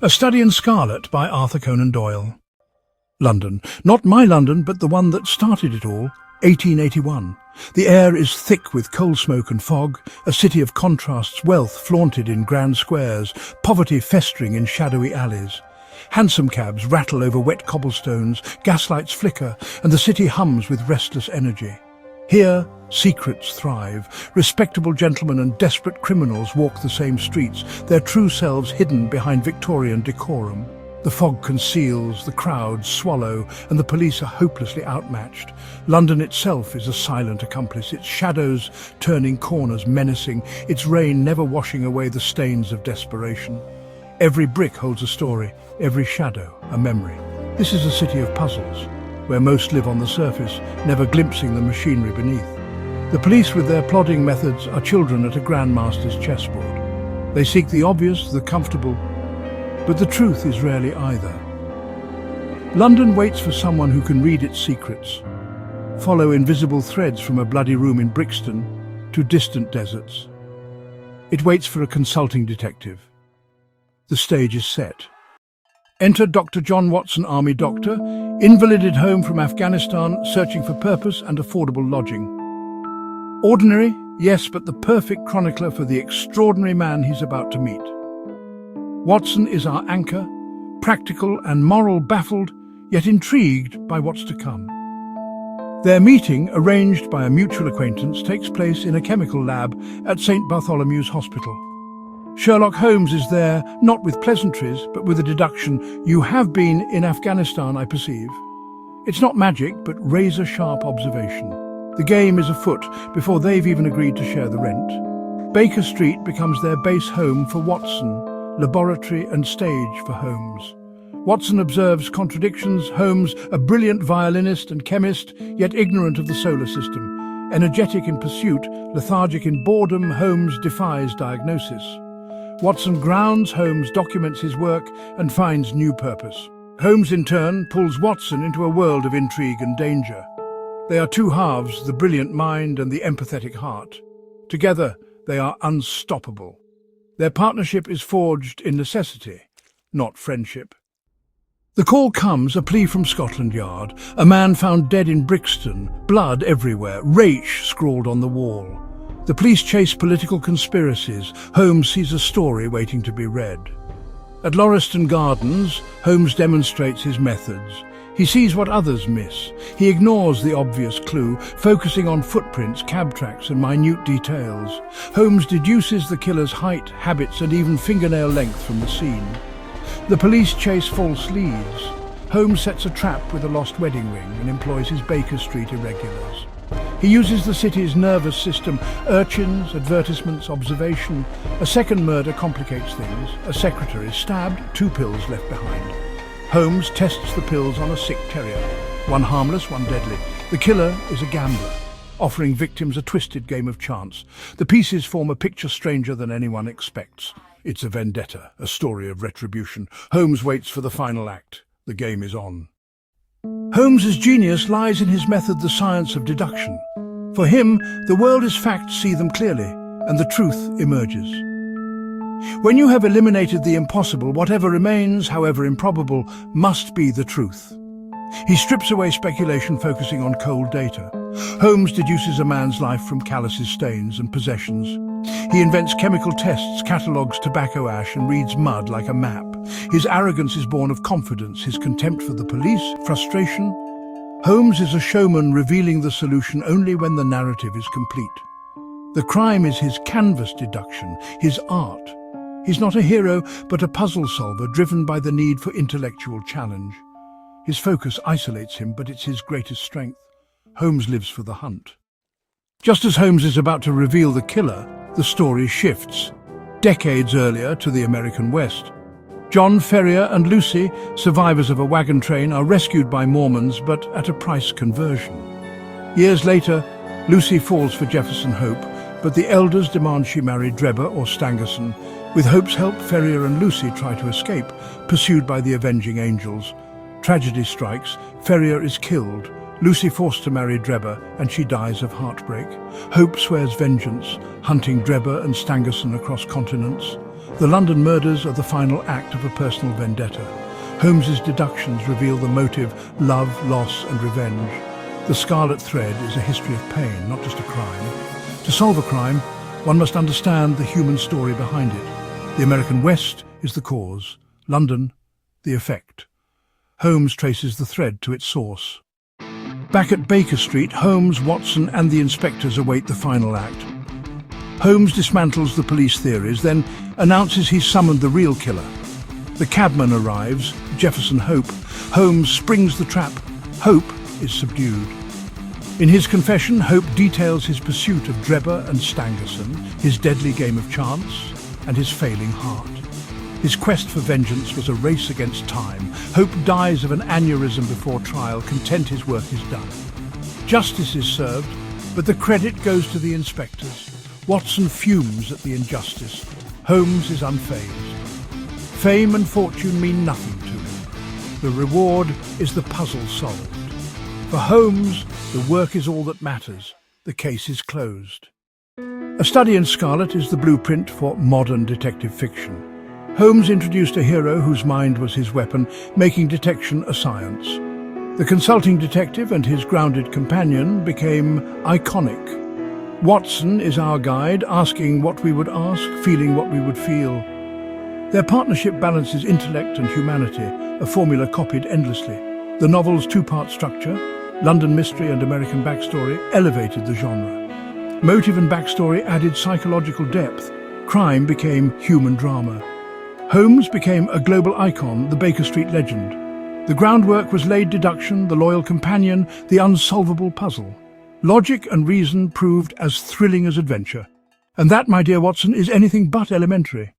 A Study in Scarlet by Arthur Conan Doyle. London. Not my London, but the one that started it all, 1881. The air is thick with coal smoke and fog, a city of contrasts, wealth flaunted in grand squares, poverty festering in shadowy alleys. Hansom cabs rattle over wet cobblestones, gaslights flicker, and the city hums with restless energy. Here, secrets thrive. Respectable gentlemen and desperate criminals walk the same streets, their true selves hidden behind Victorian decorum. The fog conceals, the crowds swallow, and the police are hopelessly outmatched. London itself is a silent accomplice, its shadows turning corners menacing, its rain never washing away the stains of desperation. Every brick holds a story, every shadow a memory. This is a city of puzzles, where most live on the surface, never glimpsing the machinery beneath. The police with their plodding methods are children at a grandmaster's chessboard. They seek the obvious, the comfortable, but the truth is rarely either. London waits for someone who can read its secrets, follow invisible threads from a bloody room in Brixton to distant deserts. It waits for a consulting detective. The stage is set. Enter Dr. John Watson, Army Doctor, invalided home from Afghanistan, searching for purpose and affordable lodging. Ordinary, yes, but the perfect chronicler for the extraordinary man he's about to meet. Watson is our anchor, practical and moral, baffled, yet intrigued by what's to come. Their meeting, arranged by a mutual acquaintance, takes place in a chemical lab at St. Bartholomew's Hospital. Sherlock Holmes is there, not with pleasantries, but with a deduction. You have been in Afghanistan, I perceive. It's not magic, but razor-sharp observation. The game is afoot before they've even agreed to share the rent. Baker Street becomes their base home for Watson, laboratory and stage for Holmes. Watson observes contradictions, Holmes a brilliant violinist and chemist, yet ignorant of the solar system. Energetic in pursuit, lethargic in boredom, Holmes defies diagnosis. Watson grounds Holmes, documents his work, and finds new purpose. Holmes, in turn, pulls Watson into a world of intrigue and danger. They are two halves, the brilliant mind and the empathetic heart. Together, they are unstoppable. Their partnership is forged in necessity, not friendship. The call comes, a plea from Scotland Yard. A man found dead in Brixton, blood everywhere, Rache scrawled on the wall. The police chase political conspiracies. Holmes sees a story waiting to be read. At Lauriston Gardens, Holmes demonstrates his methods. He sees what others miss. He ignores the obvious clue, focusing on footprints, cab tracks and minute details. Holmes deduces the killer's height, habits and even fingernail length from the scene. The police chase false leads. Holmes sets a trap with a lost wedding ring and employs his Baker Street irregulars. He uses the city's nervous system, urchins, advertisements, observation. A second murder complicates things. A secretary is stabbed, 2 pills left behind. Holmes tests the pills on a sick terrier. One harmless, one deadly. The killer is a gambler, offering victims a twisted game of chance. The pieces form a picture stranger than anyone expects. It's a vendetta, a story of retribution. Holmes waits for the final act. The game is on. Holmes's genius lies in his method, the science of deduction. For him, the world is facts, see them clearly, and the truth emerges. When you have eliminated the impossible, whatever remains, however improbable, must be the truth. He strips away speculation, focusing on cold data. Holmes deduces a man's life from calluses, stains and possessions. He invents chemical tests, catalogues tobacco ash and reads mud like a map. His arrogance is born of confidence, his contempt for the police, frustration. Holmes is a showman, revealing the solution only when the narrative is complete. The crime is his canvas deduction, his art. He's not a hero, but a puzzle solver driven by the need for intellectual challenge. His focus isolates him, but it's his greatest strength. Holmes lives for the hunt. Just as Holmes is about to reveal the killer, the story shifts. Decades earlier, to the American West. John Ferrier and Lucy, survivors of a wagon train, are rescued by Mormons, but at a price conversion. Years later, Lucy falls for Jefferson Hope, but the elders demand she marry Drebber or Stangerson. With Hope's help, Ferrier and Lucy try to escape, pursued by the avenging angels. Tragedy strikes, Ferrier is killed, Lucy forced to marry Drebber, and she dies of heartbreak. Hope swears vengeance, hunting Drebber and Stangerson across continents. The London murders are the final act of a personal vendetta. Holmes's deductions reveal the motive: love, loss and revenge. The Scarlet thread is a history of pain, not just a crime. To solve a crime, one must understand the human story behind it. The American West is the cause, London the effect. Holmes traces the thread to its source. Back at Baker Street, Holmes, Watson and the inspectors await the final act. Holmes dismantles the police theories, then announces he's summoned the real killer. The cabman arrives, Jefferson Hope. Holmes springs the trap. Hope is subdued. In his confession, Hope details his pursuit of Drebber and Stangerson, his deadly game of chance, and his failing heart. His quest for vengeance was a race against time. Hope dies of an aneurysm before trial, content his work is done. Justice is served, but the credit goes to the inspectors. Watson fumes at the injustice. Holmes is unfazed. Fame and fortune mean nothing to him. The reward is the puzzle solved. For Holmes, the work is all that matters. The case is closed. A Study in Scarlet is the blueprint for modern detective fiction. Holmes introduced a hero whose mind was his weapon, making detection a science. The consulting detective and his grounded companion became iconic. Watson is our guide, asking what we would ask, feeling what we would feel. Their partnership balances intellect and humanity, a formula copied endlessly. The novel's two-part structure, London mystery and American backstory, elevated the genre. Motive and backstory added psychological depth. Crime became human drama. Holmes became a global icon, the Baker Street legend. The groundwork was laid: deduction, the loyal companion, the unsolvable puzzle. Logic and reason proved as thrilling as adventure. And that, my dear Watson, is anything but elementary.